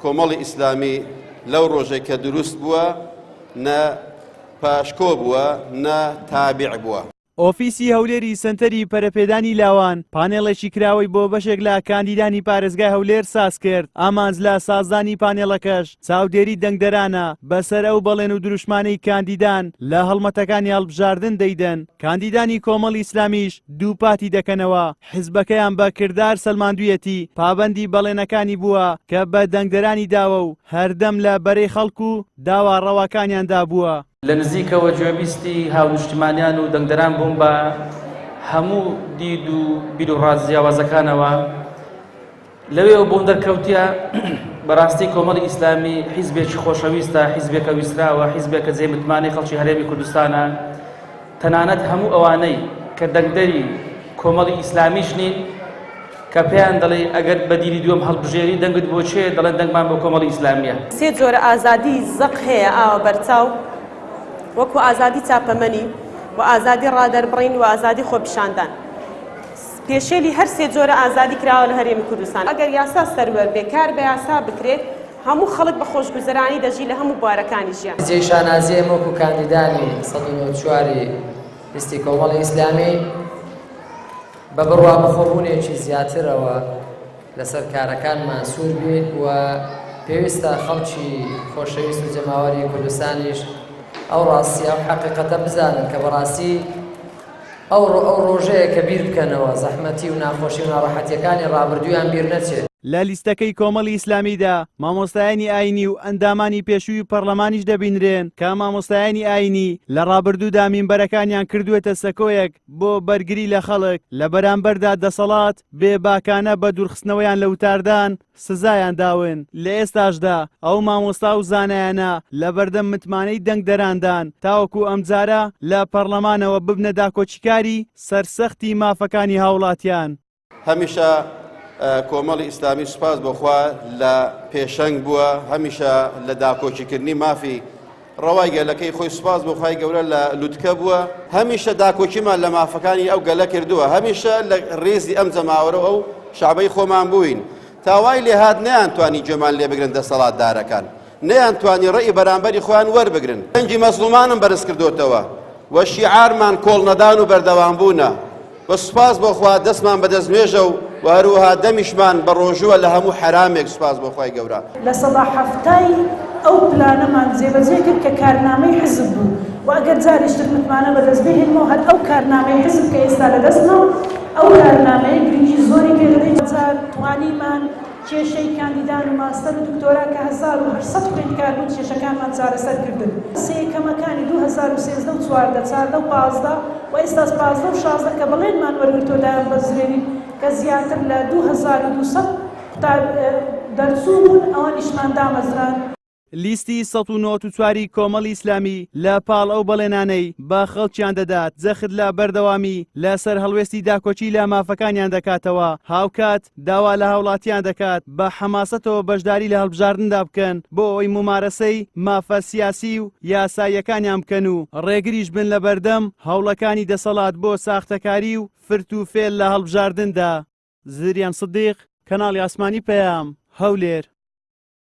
کۆمەڵی ئیسلامی لەو ڕۆژێک کە دروست بووە نە پاشکۆ بووە نە تابع بووە. ئۆفیسی هەولێری سنتەری پەرەپێدانی لاوان پانێڵێکی کراوەی بۆ بەشێک لە کاندیدانی پارێزگای هەولێر ساز کرد. ئامانج لە سازدانی پانێڵەکەش چاودێری دەنگدەرانە بەسەر ئەو بەڵێن و دروشمانەی کاندیدان لە هەڵمەتەکانی هەڵبژاردن دەیدەن. کاندیدانی کۆمەڵی ئیسلامیش دوو پاتی دەکەنەوە. حیزبەکەیان بە کردار سەلماندوویەتی پابەندی بەڵێنەکانی بووە کە بە دەنگدەرانی داوە و هەردەم لە بەرەی خەڵکو و داوا ڕەواکانیاندا بووە. لە نزیکەوە گوێبیستی هاونیشتمانیان و دەنگدەران بووم بە هەموو دید و بیر و ڕاز جیاوازەکانەوە. لەوێەوە بۆم دەرکەوتیە بەڕاستی کۆمەڵی ئیسلامی حیزبێکی خۆشەویستە، حیزبێکە ویستراوە، حیزبێکە جێ متمانەی خەڵکی هەرێمی کوردستانە. تەنانەت هەموو ئەوانەی کە دەنگدەری کۆمەڵی ئیسلامیش نین کە پێیان دەڵێ ئەگەر بە دیری دووەم هەڵبژێری دەنگت بۆ چێ دەڵێن دەنگمان بۆ کۆمەڵی ئیسلامیە. سێ جۆرە ئازادی زەق هەیە ئاوە بەرچاو، وەکو ئازادی چاپەمەنی و ئازادی ڕادەربڕین و ئازادی خۆپیشاندان. پێشێلی هەر سێ جۆرە ئازادی کراوە لە هەرێمی کوردستان. ئەگەر یاسا سەروەر بێکار بە یاسا بکرێت هەموو خەڵک بە خۆشگوزەرانی دەژی لە هەموو بوارەکانی ژیان. جێ شانازیە وەکو کاندیدانی ١٩٤ لیستی کۆمەڵی ئیسلامی بە بڕوا بەخۆبوونێکی زیاترەوە لەسەر کارەکانمان سوور بێت و پێویستە خەڵکی خۆشەویست و جەماوەری کوردستانیش ئەو ڕاستی ئەو حەقیقەتە بزانن کە بەڕاستی ئەو ڕۆژەیە کە بیر بکەنەوە زەحمەتی و ناخۆشی و ناڕەحەتیەکانی ڕابردوویان بیر نەچێت. لە لیستەکەی کۆمەڵی ئیسلامیدا مامۆستایانی ئاینی و ئەندامانی پێشووی و پەرلەمانیش دەبینرێن کە مامۆستایانی ئاینی لە ڕابردوودا مینبەرەکانیان کردوێتە سەکۆیەک بۆ بەرگری لە خەڵک لە بەرامبەردا دەسەڵات بێباکانە بە دوورخستنەوەیان لە وتاردان سزایان داون. لە ئێستاشدا ئەو مامۆستا و زانایانە لە بەردەم متمانەی دەنگدەراندان تاوەکو ئەمجارە لە پەرلەمانەوە ببنە داکۆچیکاری سەرسەختی مافەکانی هاوڵاتیان. هەمیشە کۆمەڵی ئیسلامی سوپاس بۆخوا لە پێشەنگ بووە، هەمیشە لە داکۆچیکردنی مافی ڕەوای گەلەکەی خۆی سوپاس بۆخوای گەورە لە لوتکە بووە، هەمیشە داکۆچیمان لە مافەکانی ئەو گەلە کردووە، هەمیشە لە ڕێزی ئەم جەماوەرە ئەو شعبەی خۆمان بووین. تاوای لێهات نەیانتوانی گوێمان لێ بگرن دەسەڵاتدارەکان، نەیانتوانی ڕێی بەرامبەری خۆیان وەربگرن. دەنگی مەزلومانم بەرز کردوتەوە و شیعارمان کۆڵنەدان و بەردەوام بوونە. بە سوپاس بۆخوا دەستمان بەدەستنوێژە و وهروها دەمیشمان بە ڕۆژووە لە هەموو حرامێک سوپاس بۆخوای گەورە. لە سەدا هەفتای ئەو پلانەمان جێبەجێ کرد کە کارنامەی حزب بوو و ئەگەر جاریشتر متمانە بەدەست بهێنمەوە هەر ئەو کارنامەی حزب کە ئێستا لەدەستمەوە ئەو کارنامەی گرنگی زۆری پێ دەدەین. توانیمان کێشەی کاندیدان و ماستەر و دکتۆرا کە 1800 خوێندکار بوون کێشەکانمان چارەسەر کردن. سێکەمەکانی 2013 و 14 14 و 15 و ئێستا 15 و 16 کە بەڵێنمان وەرگرتۆدایان بەزرێنین کە زیاتر لە 2200 دەرچوو بوون ئەوانیشمان دامەزران. لیستی ١٩٤ کۆمەڵی ئیسلامی لە پاڵ ئەو بەڵێنانەی بە خەڵکیان دەدات جەخت لە بەردەوامی لەسەر هەڵوێستی داکۆچی لە مافەکانیان دەکاتەوە. هاوکات داوا لە هاوڵاتیان دەکات بە حەماسەتەوە بەشداری لە هەڵبژاردندا بکەن بۆ ئەوی ممارەسەی مافە سیاسی و یاساییەکانیان بکەن و ڕێگریش بن لە بەردەم هەوڵەکانی دەسەڵات بۆ ساختەکاری و فرت و فێل لە هەڵبژاردندا. زریان سدیق، کەناڵی ئاسمانی پەیام، هەولێر.